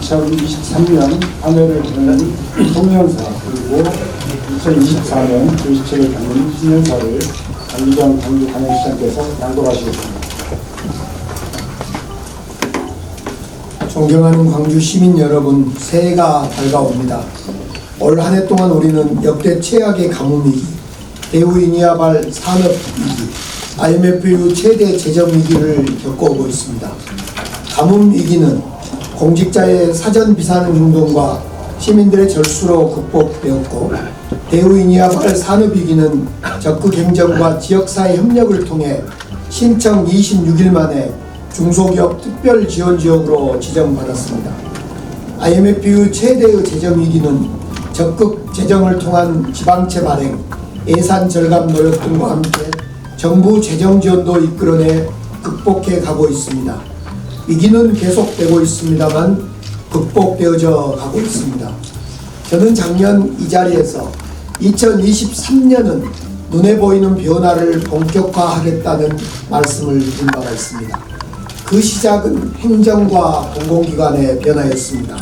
2023년 한 해를 보내는 송년사 그리고 2024년 도시책을 담는 신년사를 강기정 광주광역시장께서 낭독하시겠습니다. 존경하는 광주 시민 여러분, 새해가 밝아옵니다. 올 한 해 동안 우리는 역대 최악의 가뭄위기, 대우이니아발 산업위기, IMF 이후 최대 재정위기를 겪어오고 있습니다. 가뭄위기는 공직자의 사전 비사는 행동과 시민들의 절수로 극복되었고, 대우이니아발 산업위기는 적극 행정과 지역사회 협력을 통해 신청 26일 만에 중소기업 특별지원지역으로 지정받았습니다. IMF 이후 최대의 재정위기는 적극 재정을 통한 지방채 발행, 예산 절감 노력 등과 함께 정부 재정지원도 이끌어내 극복해 가고 있습니다. 위기는 계속되고 있습니다만 극복되어져 가고 있습니다. 저는 작년 이 자리에서 2023년은 눈에 보이는 변화를 본격화하겠다는 말씀을 드린 바가 있습니다. 그 시작은 행정과 공공기관의 변화였습니다.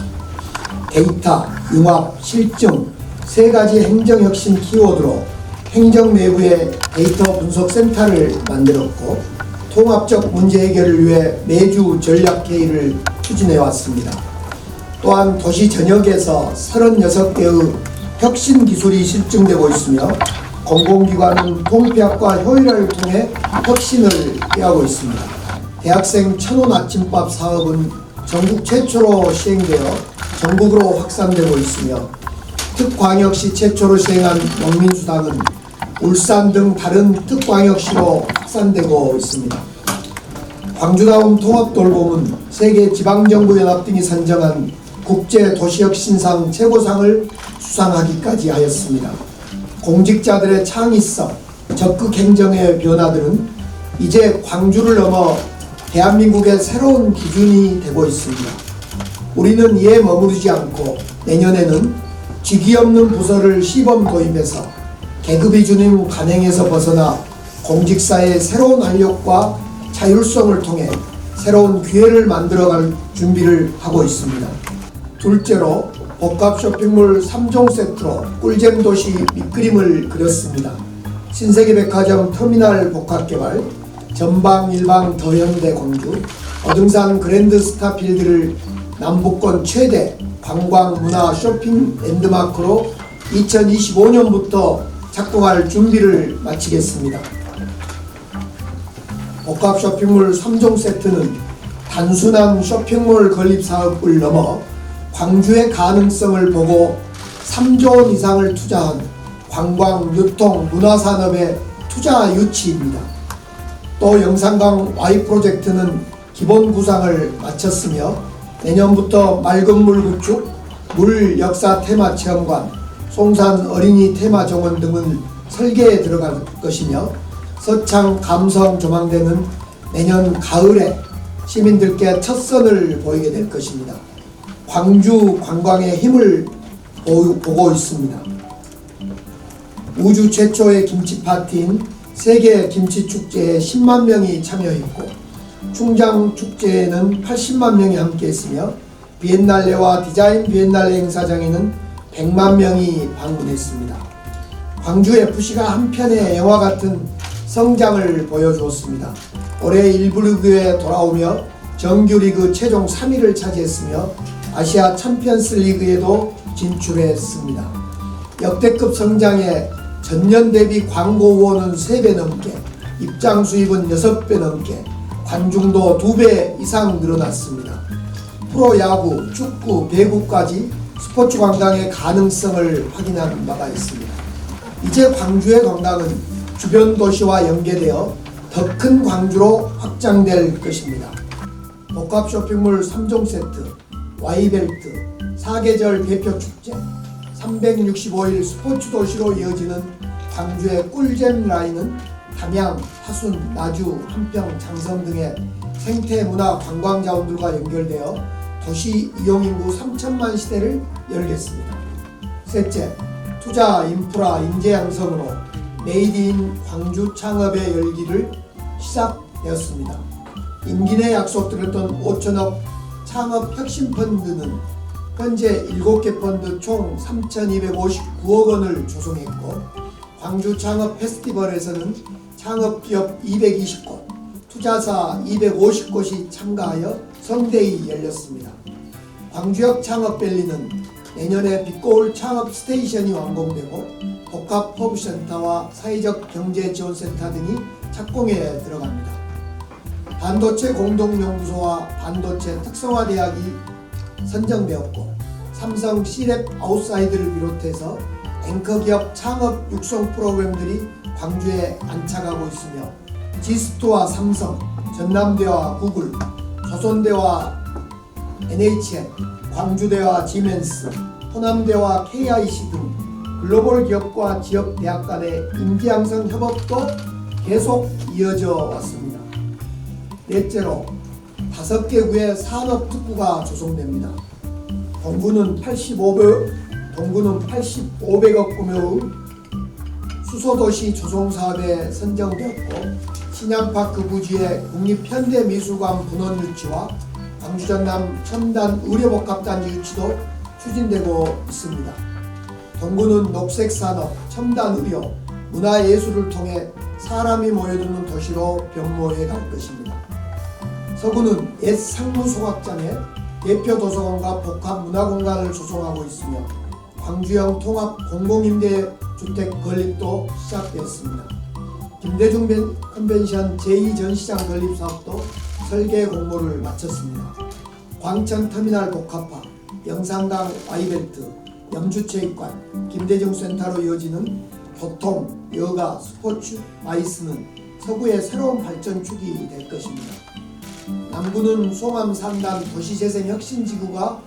데이터, 융합, 실증 세 가지 행정혁신 키워드로 행정 내부의 데이터 분석센터를 만들었고, 통합적 문제 해결을 위해 매주 전략회의를 추진해왔습니다. 또한 도시 전역에서 36개의 혁신 기술이 실증되고 있으며, 공공기관은 통폐합과 효율화를 통해 혁신을 꾀하고 있습니다. 대학생 1000원 아침밥 사업은 전국 최초로 시행되어 전국으로 확산되고 있으며, 특광역시 최초로 시행한 농민수당은 울산 등 다른 특광역시로 확산되고 있습니다. 광주다움 통합돌봄은 세계 지방정부연합 등이 선정한 국제도시혁신상 최고상을 수상하기까지 하였습니다. 공직자들의 창의성, 적극 행정의 변화들은 이제 광주를 넘어 대한민국의 새로운 기준이 되고 있습니다. 우리는 이에 머무르지 않고 내년에는 직위 없는 부서를 시범 도입해서 계급이 주는 관행에서 벗어나 공직사의 새로운 활력과 자율성을 통해 새로운 기회를 만들어갈 준비를 하고 있습니다. 둘째로 복합 쇼핑몰 3종 세트로 꿀잼 도시 밑그림을 그렸습니다. 신세계백화점 터미널 복합개발, 전방 일방 더현대 광주, 어등산 그랜드 스타필드를 남북권 최대 관광 문화 쇼핑 랜드마크로 2025년부터 작동할 준비를 마치겠습니다. 복합 쇼핑몰 3종 세트는 단순한 쇼핑몰 건립 사업을 넘어 광주의 가능성을 보고 3조 원 이상을 투자한 관광, 유통, 문화산업의 투자 유치입니다. 또 영산강 Y 프로젝트는 기본 구상을 마쳤으며, 내년부터 맑은 물 구축, 물 역사 테마 체험관, 송산 어린이 테마 정원 등은 설계에 들어갈 것이며, 서창 감성 조망대는 내년 가을에 시민들께 첫 선을 보이게 될 것입니다. 광주 관광의 힘을 보고 있습니다. 우주 최초의 김치 파티인 세계 김치 축제에 10만 명이 참여했고, 충장 축제에는 80만 명이 함께했으며, 비엔날레와 디자인 비엔날레 행사장에는 100만 명이 방문했습니다. 광주 FC가 한편의 영화 같은 성장을 보여주었습니다. 올해 1부 리그에 돌아오며 정규리그 최종 3위를 차지했으며, 아시아 챔피언스 리그에도 진출했습니다. 역대급 성장에 전년 대비 광고 후원은 3배 넘게, 입장 수입은 6배 넘게, 관중도 2배 이상 늘어났습니다. 프로야구, 축구, 배구까지 스포츠 관광의 가능성을 확인한 바가 있습니다. 이제 광주의 관광은 주변 도시와 연계되어 더 큰 광주로 확장될 것입니다. 복합 쇼핑몰 3종 세트, Y벨트, 4계절 대표 축제, 365일 스포츠 도시로 이어지는 광주의 꿀잼 라인은 담양, 하순, 나주, 한평, 장성 등의 생태, 문화, 관광 자원들과 연결되어 도시 이용인구 3천만 시대를 열겠습니다. 셋째, 투자, 인프라, 인재 양성으로 메이드 인 광주 창업의 열기를 시작되었습니다. 임기 내 약속드렸던 5천억 창업 혁신 펀드는 현재 7개 펀드 총 3,259억 원을 조성했고, 광주 창업 페스티벌에서는 창업기업 220곳, 투자사 250곳이 참가하여 성대히 열렸습니다. 광주역 창업밸리는 내년에 빛고울 창업 스테이션이 완공되고 복합 허브센터와 사회적 경제지원센터 등이 착공에 들어갑니다. 반도체 공동연구소와 반도체 특성화대학이 선정되었고, 삼성 C랩 아웃사이드를 비롯해서 앵커기업 창업 육성 프로그램들이 광주에 안착하고 있으며, 지스토와 삼성, 전남대와 구글, 조선대와 NHN, 광주대와 지멘스, 호남대와 KIC 등 글로벌 기업과 지역 대학 간의 인재 양성 협업도 계속 이어져 왔습니다. 넷째로 5개 구의 산업특구가 조성됩니다. 동구는 8,500억 규모의 수소도시 조성사업에 선정되었고, 신양파크 부지의 국립현대미술관 분원 유치와 광주 전남 첨단 의료복합단지 유치도 추진되고 있습니다. 동구는 녹색산업, 첨단의료, 문화예술을 통해 사람이 모여드는 도시로 변모해 갈 것입니다. 서구는 옛 상무소각장에 대표 도서관과 복합 문화공간을 조성하고 있으며, 광주형 통합 공공임대주택 건립도 시작되었습니다. 김대중 컨벤션 제2전시장 건립 사업도 설계 공모를 마쳤습니다. 광천터미널 복합화, 영산강 Y벨트, 염주체육관, 김대중 센터로 이어지는 교통, 여가, 스포츠, 마이스는 서구의 새로운 발전축이 될 것입니다. 남구는 송암 3단 도시재생혁신지구가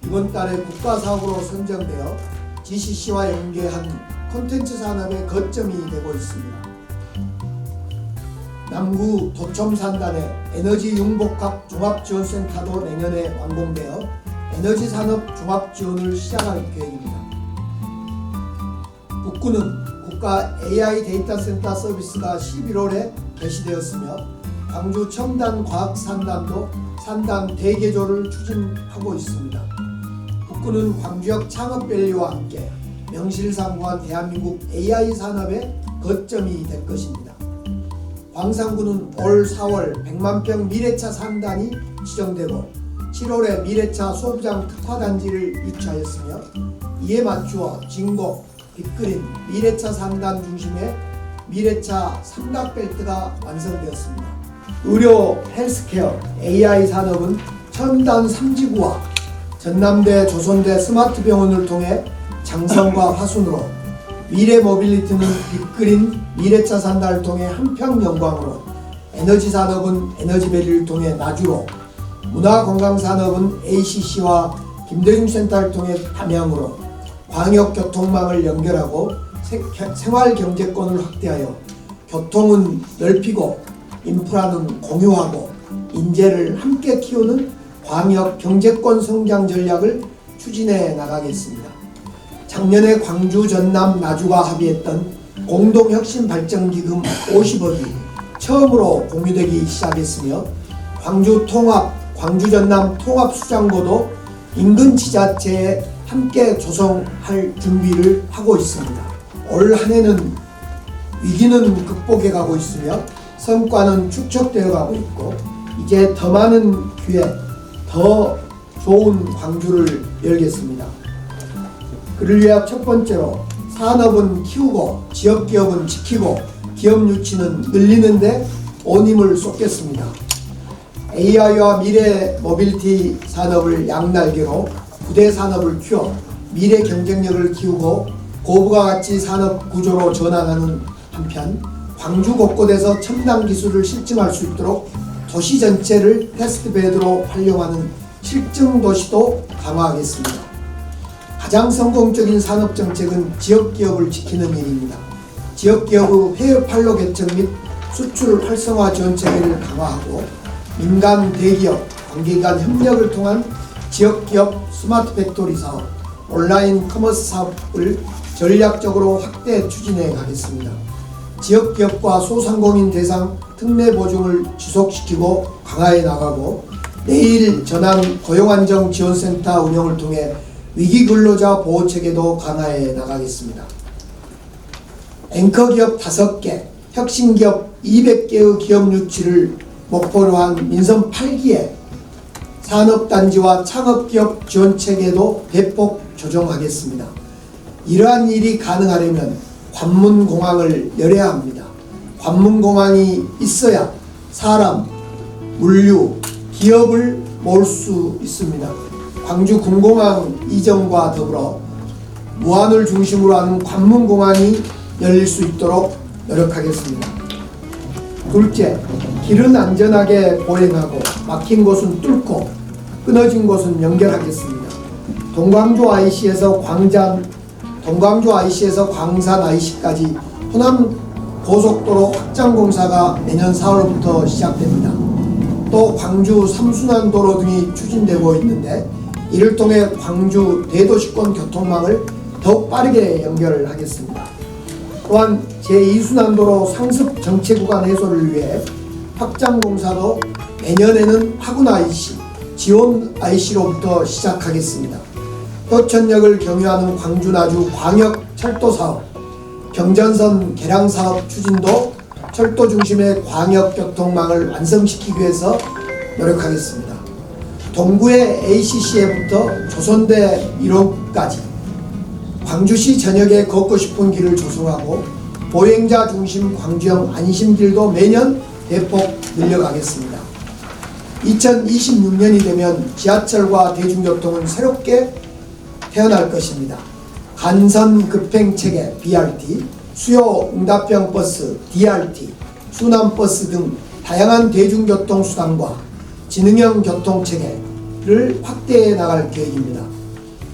이번 달에 국가사업으로 선정되어 GCC와 연계한 콘텐츠 산업의 거점이 되고 있습니다. 남구 도청 3단의 에너지 융복합 종합지원센터도 내년에 완공되어 에너지산업 종합지원을 시작할 계획입니다. 북구는 국가 AI 데이터센터 서비스가 11월에 개시되었으며, 광주 첨단 과학 산단도 산단 대개조를 추진하고 있습니다. 북구는 광주역 창업밸리와 함께 명실상부한 대한민국 AI 산업의 거점이 될 것입니다. 광산구는 올 4월 100만평 미래차 산단이 지정되고 7월에 미래차 소부장 특화단지를 유치하였으며, 이에 맞추어 진곡, 빅그린, 미래차 산단 중심의 미래차 삼각벨트가 완성되었습니다. 의료, 헬스케어, AI 산업은 첨단 3지구와 전남대, 조선대 스마트병원을 통해 장성과 화순으로, 미래 모빌리티는 빅그린 미래차 산단을 통해 한평영광으로, 에너지 산업은 에너지밸리를 통해 나주로, 문화관광산업은 ACC와 김대중 센터를 통해 담양으로, 광역교통망을 연결하고 생활경제권을 확대하여 교통은 넓히고 인프라는 공유하고 인재를 함께 키우는 광역경제권 성장 전략을 추진해 나가겠습니다. 작년에 광주, 전남, 나주가 합의했던 공동혁신발전기금 50억이 처음으로 공유되기 시작했으며, 광주 통합, 광주 전남 통합수장고도 인근 지자체에 함께 조성할 준비를 하고 있습니다. 올 한해는 위기는 극복해 가고 있으며 성과는 축적되어 가고 있고, 이제 더 많은 기회, 더 좋은 광주를 열겠습니다. 그를 위해 첫 번째로 산업은 키우고 지역기업은 지키고 기업 유치는 늘리는데 온 힘을 쏟겠습니다. AI와 미래 모빌리티 산업을 양날개로 부대 산업을 키워 미래 경쟁력을 키우고 고부가 가치 산업 구조로 전환하는 한편, 광주 곳곳에서 첨단 기술을 실증할 수 있도록 도시 전체를 테스트베드로 활용하는 실증 도시도 강화하겠습니다. 가장 성공적인 산업정책은 지역기업을 지키는 일입니다. 지역기업의 해외 판로 개척 및 수출 활성화 지원 체계를 강화하고, 민간 대기업, 관계 간 협력을 통한 지역기업 스마트 팩토리 사업, 온라인 커머스 사업을 전략적으로 확대 추진해 가겠습니다. 지역기업과 소상공인 대상 특례 보증을 지속시키고 강화해 나가고, 내일 전환 고용안정지원센터 운영을 통해 위기근로자 보호체계도 강화해 나가겠습니다. 앵커기업 5개, 혁신기업 200개의 기업 유치를 목표로 한 민선 8기에 산업단지와 창업기업 지원체계도 대폭 조정하겠습니다. 이러한 일이 가능하려면 관문공항을 열어야 합니다. 관문공항이 있어야 사람, 물류, 기업을 모을 수 있습니다. 광주 군공항 이전과 더불어 무안을 중심으로 하는 관문공항이 열릴 수 있도록 노력하겠습니다. 둘째, 길은 안전하게 보행하고 막힌 곳은 뚫고 끊어진 곳은 연결하겠습니다. 동광주 IC에서 광산 IC까지 호남 고속도로 확장 공사가 내년 4월부터 시작됩니다. 또 광주 3순환도로 등이 추진되고 있는데 이를 통해 광주 대도시권 교통망을 더욱 빠르게 연결하겠습니다. 또한 제2순환도로 상습 정체 구간 해소를 위해 확장 공사도 내년에는 하군 IC, 지원 IC로부터 시작하겠습니다. 효천역을 경유하는 광주 나주 광역 철도 사업, 경전선 개량 사업 추진도 철도 중심의 광역 교통망을 완성시키기 위해서 노력하겠습니다. 동구의 ACC에부터 조선대 1호까지 광주시 전역에 걷고 싶은 길을 조성하고 보행자 중심 광주형 안심길도 매년 대폭 늘려가겠습니다. 2026년이 되면 지하철과 대중교통은 새롭게 태어날 것입니다. 간선 급행체계 BRT, 수요 응답형 버스 DRT, 순환버스 등 다양한 대중교통 수단과 지능형 교통체계를 확대해 나갈 계획입니다.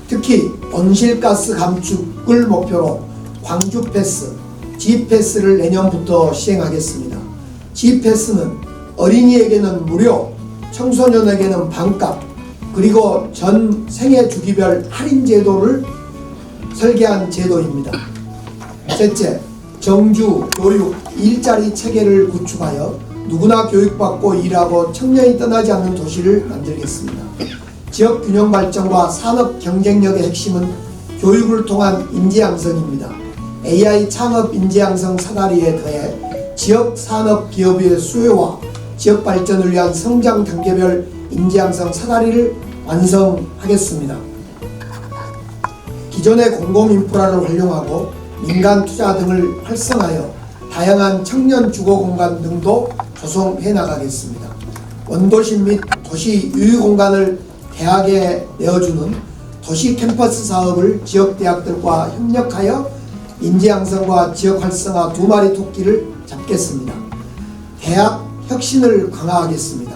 특히 온실가스 감축을 목표로 광주패스, G패스를 내년부터 시행하겠습니다. G패스는 어린이에게는 무료, 청소년에게는 반값, 그리고 전 생애 주기별 할인 제도를 설계한 제도입니다. 셋째, 정주, 교육, 일자리 체계를 구축하여 누구나 교육받고 일하고 청년이 떠나지 않는 도시를 만들겠습니다. 지역 균형 발전과 산업 경쟁력의 핵심은 교육을 통한 인재 양성입니다. AI 창업 인재 양성 사다리에 더해 지역 산업 기업의 수요와 지역 발전을 위한 성장 단계별 인재 양성 사다리를 완성하겠습니다. 기존의 공공 인프라를 활용하고 민간 투자 등을 활성화하여 다양한 청년 주거 공간 등도 조성해 나가겠습니다. 원도심 및 도시 유휴 공간을 대학에 내어주는 도시 캠퍼스 사업을 지역 대학들과 협력하여 인재 양성과 지역 활성화 두 마리 토끼를 잡겠습니다. 대학 혁신을 강화하겠습니다.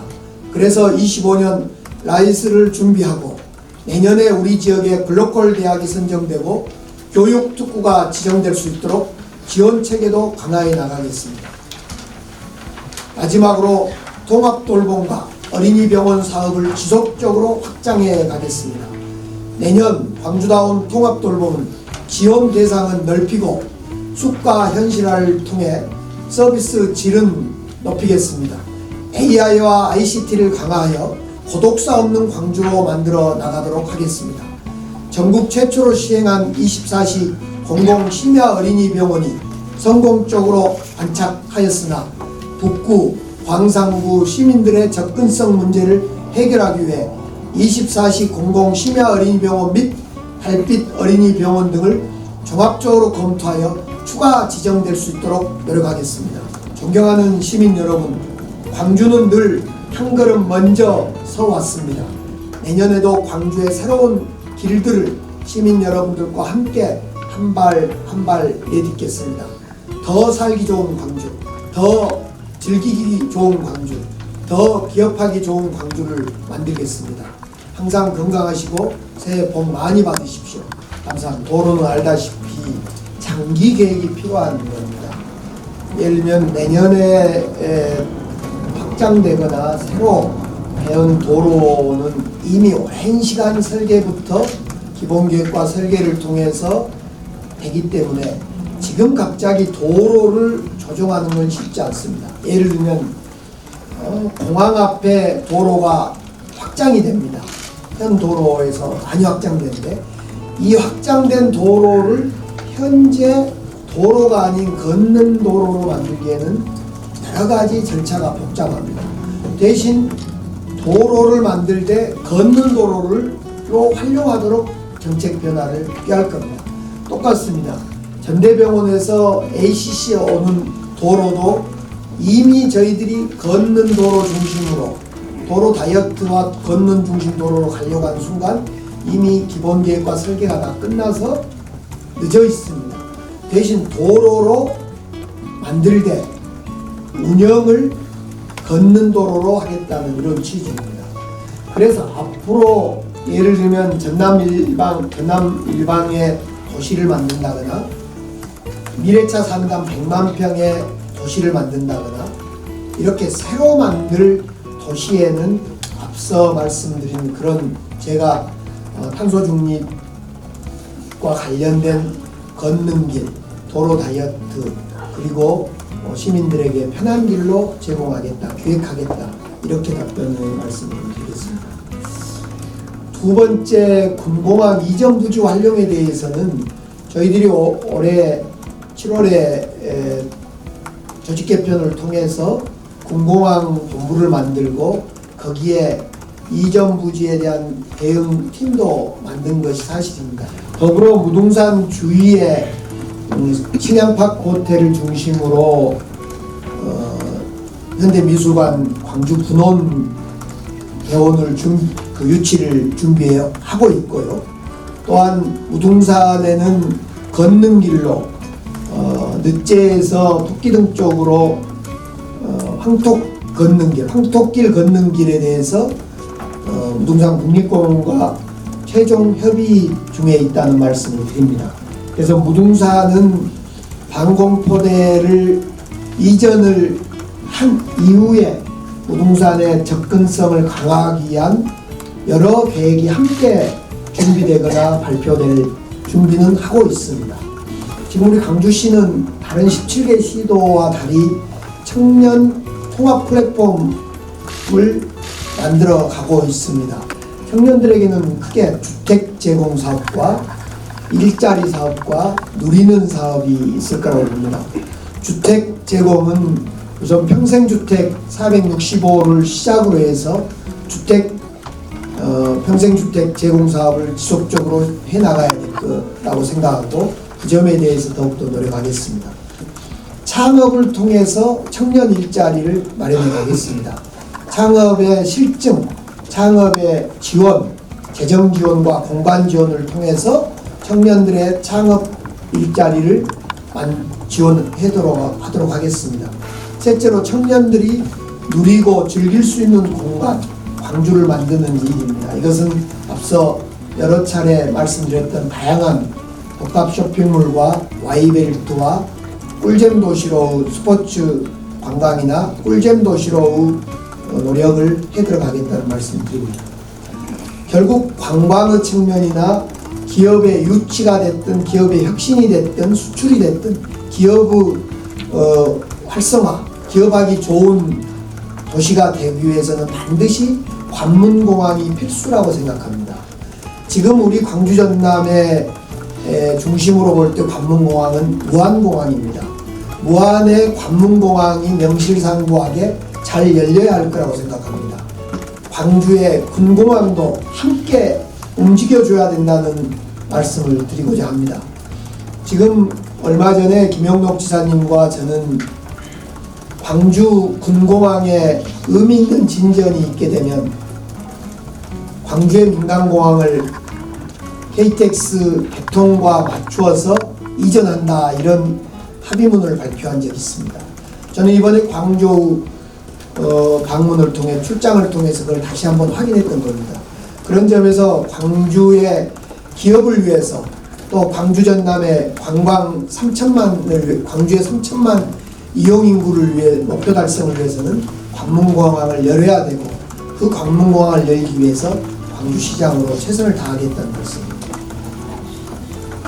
그래서 25년 라이스를 준비하고 내년에 우리 지역에 글로컬 대학이 선정되고 교육 특구가 지정될 수 있도록 지원 체계도 강화해 나가겠습니다. 마지막으로 통합돌봄과 어린이병원 사업을 지속적으로 확장해 가겠습니다. 내년 광주다운 통합돌봄은 지원 대상은 넓히고 수가 현실화를 통해 서비스 질은 높이겠습니다. AI와 ICT를 강화하여 고독사 없는 광주로 만들어 나가도록 하겠습니다. 전국 최초로 시행한 24시 공공심야 어린이병원이 성공적으로 안착하였으나 북구, 광산구 시민들의 접근성 문제를 해결하기 위해 24시 공공심야 어린이병원 및 달빛 어린이병원 등을 종합적으로 검토하여 추가 지정될 수 있도록 노력하겠습니다. 존경하는 시민 여러분, 광주는 늘 한 걸음 먼저 서왔습니다. 내년에도 광주의 새로운 길들을 시민 여러분들과 함께 한 발 한 발 내딛겠습니다. 더 살기 좋은 광주, 더 즐기기 좋은 광주, 더 기업하기 좋은 광주를 만들겠습니다. 항상 건강하시고 새해 복 많이 받으십시오. 감사합니다. 도로는 알다시피 장기 계획이 필요한 겁니다. 예를 들면 내년에 확장되거나 새로 배운 도로는 이미 오랜 시간 설계부터 기본계획과 설계를 통해서 되기 때문에 지금 갑자기 도로를 조정하는 건 쉽지 않습니다. 예를 들면 공항 앞에 도로가 확장이 됩니다. 현 도로에서 많이 확장되는데 이 확장된 도로를 현재 도로가 아닌 걷는 도로로 만들기에는 여러 가지 절차가 복잡합니다. 대신 도로를 만들 때 걷는 도로로 활용하도록 정책 변화를 꾀할 겁니다. 똑같습니다. 전대병원에서 ACC에 오는 도로도 이미 저희들이 걷는 도로 중심으로 도로 다이어트와 걷는 중심 도로로 가려고 하는 순간 이미 기본 계획과 설계가 다 끝나서 늦어 있습니다. 대신 도로로 만들 때 운영을 걷는 도로로 하겠다는 이런 취지입니다. 그래서 앞으로 예를 들면 전남 일방에 도시를 만든다거나 미래차 상담 100만 평의 도시를 만든다거나 이렇게 새로 만들 도시에는 앞서 말씀드린 그런 제가 탄소 중립과 관련된 걷는 길, 도로 다이어트 그리고 시민들에게 편한 길로 제공하겠다, 기획하겠다 이렇게 답변을 말씀을 드리겠습니다. 두 번째 군공항 이전 부지 활용에 대해서는 저희들이 올해 7월에 조직 개편을 통해서 군공항 본부를 만들고 거기에 이전 부지에 대한 대응 팀도 만든 것이 사실입니다. 더불어 무등산 주위에 신양파크 호텔을 중심으로 현대미술관 광주 분원 개원을 유치를 준비하고 있고요. 또한 무등산에는 걷는 길로 늑제에서 토끼등 쪽으로 황토길 걷는 길에 대해서 무등산 국립공원과 최종 협의 중에 있다는 말씀을 드립니다. 그래서 무등산은 방공포대를 이전을 한 이후에 무등산의 접근성을 강화하기 위한 여러 계획이 함께 준비되거나 발표될 준비는 하고 있습니다. 지금 우리 광주시는 다른 17개 시도와 달리 청년 통합 플랫폼을 만들어 가고 있습니다. 청년들에게는 크게 주택 제공 사업과 일자리 사업과 누리는 사업이 있을 거라고 봅니다. 주택 제공은 우선 평생주택 465호를 시작으로 해서 평생주택 제공 사업을 지속적으로 해나가야 될 거라고 생각하고 그 점에 대해서 더욱더 노력하겠습니다. 창업을 통해서 청년 일자리를 마련해 가겠습니다. 창업의 실증, 창업의 지원, 재정 지원과 공간 지원을 통해서 청년들의 창업 일자리를 지원하도록 하겠습니다. 셋째로 청년들이 누리고 즐길 수 있는 공간, 광주를 만드는 일입니다. 이것은 앞서 여러 차례 말씀드렸던 다양한 복합 쇼핑몰과 Y벨트와 꿀잼 도시로 스포츠 관광이나 꿀잼 도시로 노력을 해 들어가겠다는 말씀을 드립니다. 결국 관광의 측면이나 기업의 유치가 됐든 기업의 혁신이 됐든 수출이 됐든 기업의 활성화, 기업하기 좋은 도시가 되기 위해서는 반드시 관문공항이 필수라고 생각합니다. 지금 우리 광주 전남의 중심으로 볼 때 관문공항은 무안공항입니다. 무안의 관문공항이 명실상부하게 잘 열려야 할 거라고 생각합니다. 광주의 군공항도 함께 움직여줘야 된다는 말씀을 드리고자 합니다. 지금 얼마 전에 김영록 지사님과 저는 광주 군공항에 의미 있는 진전이 있게 되면 광주의 민간공항을 KTX 개통과 맞추어서 이전한다 이런 합의문을 발표한 적이 있습니다. 저는 이번에 광주 방문을 통해 출장을 통해서 그걸 다시 한번 확인했던 겁니다. 그런 점에서 광주의 기업을 위해서 또 광주 전남의 관광 3천만을 광주의 3천만 이용 인구를 위해 목표 달성을 위해서는 관문공항을 열어야 되고 그 관문공항을 열기 위해서 광주시장으로 최선을 다하겠다는 말씀입니다.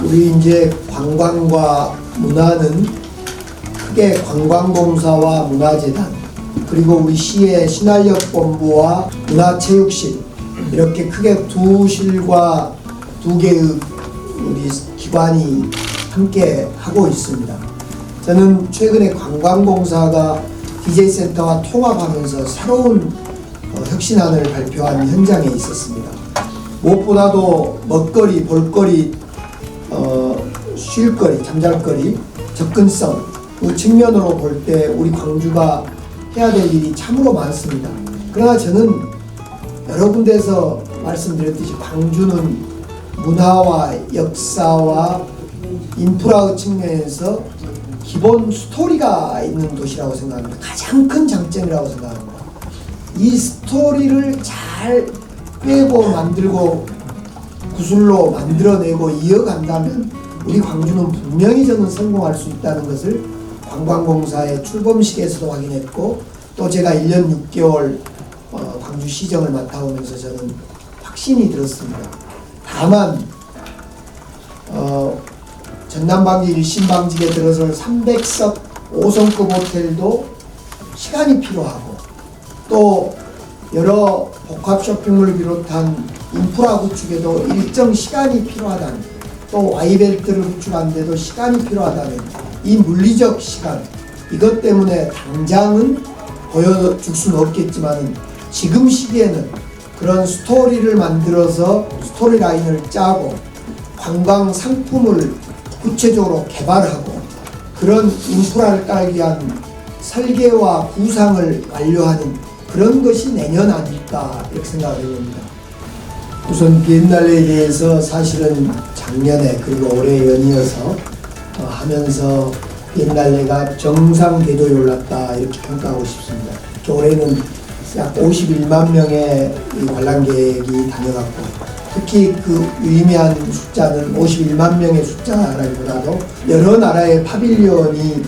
우리 이제 관광과 문화는 크게 관광공사와 문화재단 그리고 우리 시의 신활력본부와 문화체육실 이렇게 크게 두 실과 두 개의 우리 기관이 함께 하고 있습니다. 저는 최근에 관광공사가 DJ센터와 통합하면서 새로운 혁신안을 발표한 현장에 있었습니다. 무엇보다도 먹거리, 볼거리, 쉴거리, 잠잘거리, 접근성 그 측면으로 볼 때 우리 광주가 해야 될 일이 참으로 많습니다. 그러나 저는 여러 군데에서 말씀드렸듯이 광주는 문화와 역사와 인프라의 측면에서 기본 스토리가 있는 도시라고 생각합니다. 가장 큰 장점이라고 생각합니다. 이 스토리를 잘 빼고 만들고 구슬로 만들어내고 이어간다면 우리 광주는 분명히 저는 성공할 수 있다는 것을 관광공사의 출범식에서도 확인했고, 또 제가 1년 6개월 광주시정을 맡아오면서 저는 확신이 들었습니다. 다만 전남방지 1신방직에 들어설 300석 5성급 호텔도 시간이 필요하고, 또 여러 복합 쇼핑몰을 비롯한 인프라 구축에도 일정 시간이 필요하다는, 또 Y벨트를 구축하는데도 시간이 필요하다는 이 물리적 시간, 이것 때문에 당장은 보여줄 수는 없겠지만 지금 시기에는 그런 스토리를 만들어서 스토리라인을 짜고 관광 상품을 구체적으로 개발하고 그런 인프라를 깔기 위한 설계와 구상을 완료하는 그런 것이 내년 아닐까 이렇게 생각을 해봅니다. 우선 비엔날레에 대해서 사실은 작년에 그리고 올해 연이어서 하면서 비엔날레가 정상 궤도에 올랐다 이렇게 평가하고 싶습니다. 올해는 약 51만 명의 관람객이 다녀갔고, 특히 그 유의미한 숫자는 51만 명의 숫자라기보다도 여러 나라의 파빌리온이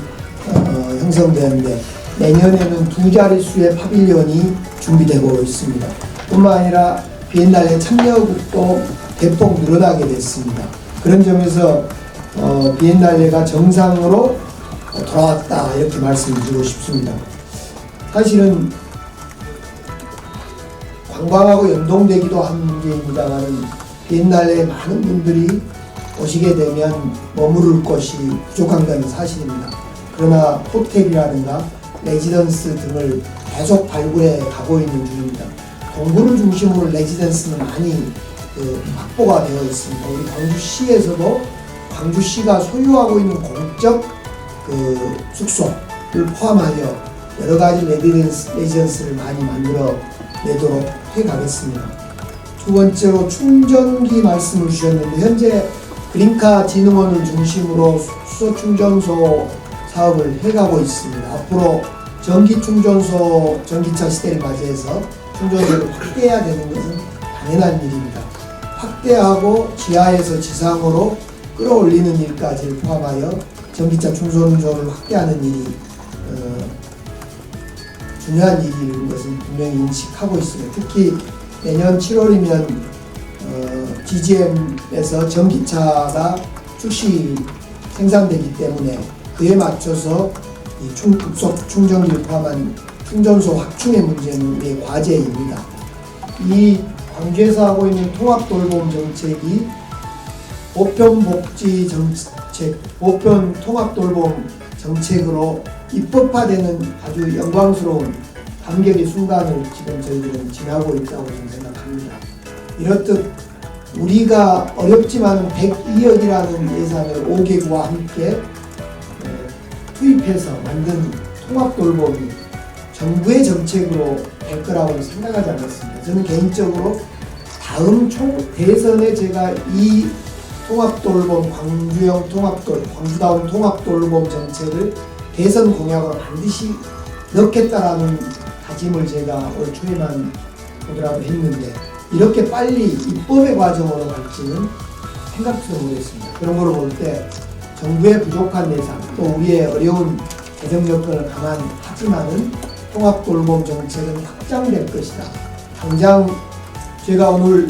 형성되는데 내년에는 두 자릿수의 파빌리온이 준비되고 있습니다. 뿐만 아니라 비엔날레 참여국도 대폭 늘어나게 됐습니다. 그런 점에서 비엔날레가 정상으로 돌아왔다 이렇게 말씀드리고 싶습니다. 사실은 관광하고 연동되기도 한 문제입니다만 비엔날레에 많은 분들이 오시게 되면 머무를 곳이 부족한다는 사실입니다. 그러나 호텔이라든가 레지던스 등을 계속 발굴해 가고 있는 중입니다. 동구를 중심으로 레지던스는 많이 확보가 되어 있습니다. 우리 광주시에서도 광주시가 소유하고 있는 공적 숙소를 포함하여 여러 가지 레지던스를 많이 만들어 내도록 해가겠습니다. 두 번째로 충전기 말씀을 주셨는데, 현재 그린카 진흥원을 중심으로 수소 충전소 사업을 해가고 있습니다. 앞으로 전기 충전소, 전기차 시대를 맞이해서 충전소를 확대해야 되는 것은 당연한 일입니다. 확대하고 지하에서 지상으로 끌어올리는 일까지를 포함하여 전기차 충전소를 확대하는 일이 중요한 일인 것은 분명히 인식하고 있습니다. 특히 내년 7월이면 GGM에서 전기차가 출시 생산되기 때문에 그에 맞춰서 이 급속 충전기를 포함한 충전소 확충의 문제는 우리의 과제입니다. 이 광주에서 하고 있는 통합돌봄 정책이 보편복지 정책, 보편 통합돌봄 정책으로 입법화되는 아주 영광스러운 감격의 순간을 지금 저희들은 지나고 있다고 저는 생각합니다. 이렇듯 우리가 어렵지만 102억이라는 예산을 5개국과 함께 투입해서 만든 통합돌봄이 정부의 정책으로 될 거라고는 생각하지 않았습니다. 저는 개인적으로 다음 대선에 제가 이 통합돌봄, 광주형 광주다운 통합돌봄 정책을 대선 공약으로 반드시 넣겠다라는 다짐을 제가 올 초에만 보더라도 했는데, 이렇게 빨리 입법의 과정으로 갈지는 생각지도 못했습니다. 그런 걸 볼 때 정부의 부족한 예산, 또 우리의 어려운 재정 여건을 감안하지만은 통합돌봄 정책은 확장될 것이다. 당장 제가 오늘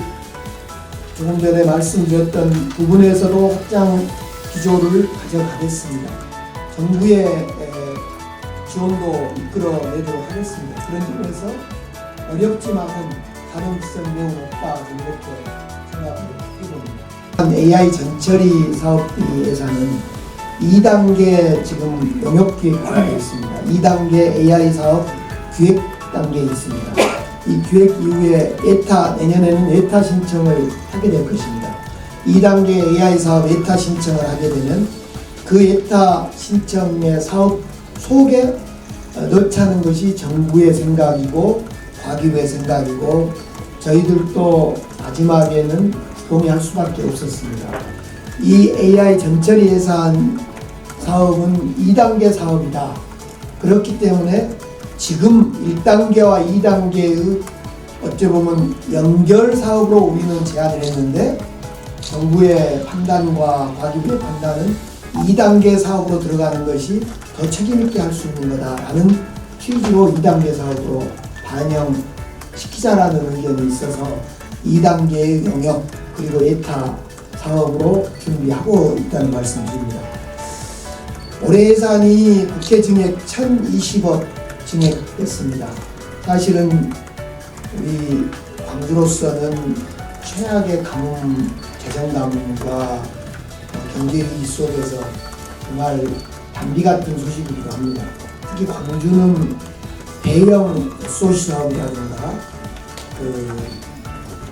조금 전에 말씀드렸던 부분에서도 확장 기조를 가져가겠습니다. 정부의 지원도 이끌어내도록 하겠습니다. 그런 점에서 어렵지만은 가능성이 매우 높다 이렇게 생각을 해봅니다. AI 전처리 사업비 예산은 2단계 지금 용역 기획으로 되어 있습니다. 2단계 AI 사업 기획 단계에 있습니다. 이 기획 이후에 내년에는 예타 신청을 하게 될 것입니다. 2단계 AI 사업 예타 신청을 하게 되면 그 예타 신청의 사업 속에 넣자는 것이 정부의 생각이고 과기부의 생각이고 저희들도 마지막에는 동의할 수밖에 없었습니다. 이 AI 전처리 예산 사업은 2단계 사업이다. 그렇기 때문에 지금 1단계와 2단계의 어찌 보면 연결 사업으로 우리는 제안을 했는데 정부의 판단과 과기부의 판단은 2단계 사업으로 들어가는 것이 더 책임있게 할 수 있는 거다라는 취지로 2단계 사업으로 반영시키자라는 의견이 있어서 2단계의 영역 그리고 예타 사업으로 준비하고 있다는 말씀드립니다. 올해 예산이 국회 증액 1020억 증액됐습니다. 사실은 우리 광주로서는 최악의 가뭄, 재정 가뭄과 경제 위기 속에서 정말 단비 같은 소식이기도 합니다. 특히 광주는 대형 SOC 사업이라든가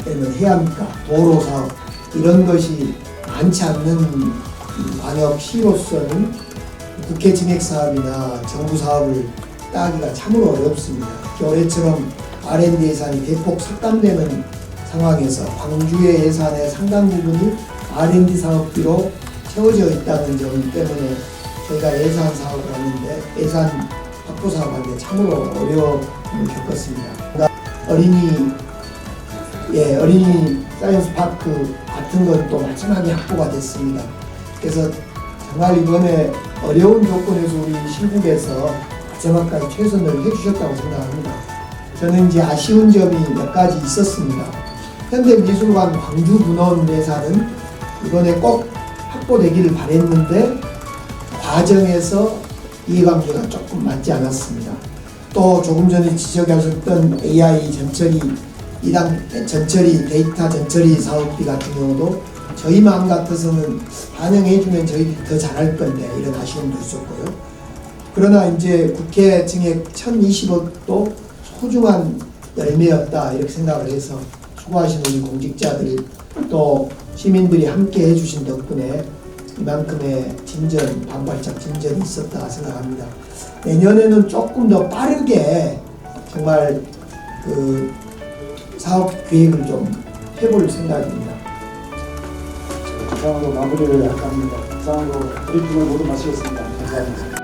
때는 해안가, 도로 사업 이런 것이 많지 않는 광역 시로서는 국회 증액 사업이나 정부 사업을 따기가 참으로 어렵습니다. 특히 올해처럼 R&D 예산이 대폭 삭감되는 상황에서 광주의 예산의 상당 부분이 R&D 사업비로 채워져 있다는 점 때문에 저희가 예산 사업을 하는데 예산 확보 사업할 때 참으로 어려움을 겪었습니다. 어린이 사이언스 파크 같은 건 또 마지막에 확보가 됐습니다. 그래서 정말 이번에 어려운 조건에서 우리 실국에서 마지막까지 최선을 해주셨다고 생각합니다. 저는 이제 아쉬운 점이 몇 가지 있었습니다. 현대미술관 광주 분원 예산은 이번에 꼭 확보되기를 바랬는데 과정에서 이해관계가 조금 맞지 않았습니다. 또 조금 전에 지적하셨던 AI 전처리 데이터 전처리 사업비 같은 경우도 저희 마음 같아서는 반영해주면 저희들이 더 잘할 건데 이런 아쉬움도 있었고요. 그러나 이제 국회 증액 1020억도 소중한 열매였다 이렇게 생각을 해서 수고하신 우리 공직자들 또 시민들이 함께 해주신 덕분에 이만큼의 반발적 진전이 있었다 생각합니다. 내년에는 조금 더 빠르게 정말 사업 계획을 좀 해볼 생각입니다. 이상으로 마무리를 합니다. 이상으로 브리핑을 모두 마치겠습니다. 감사합니다.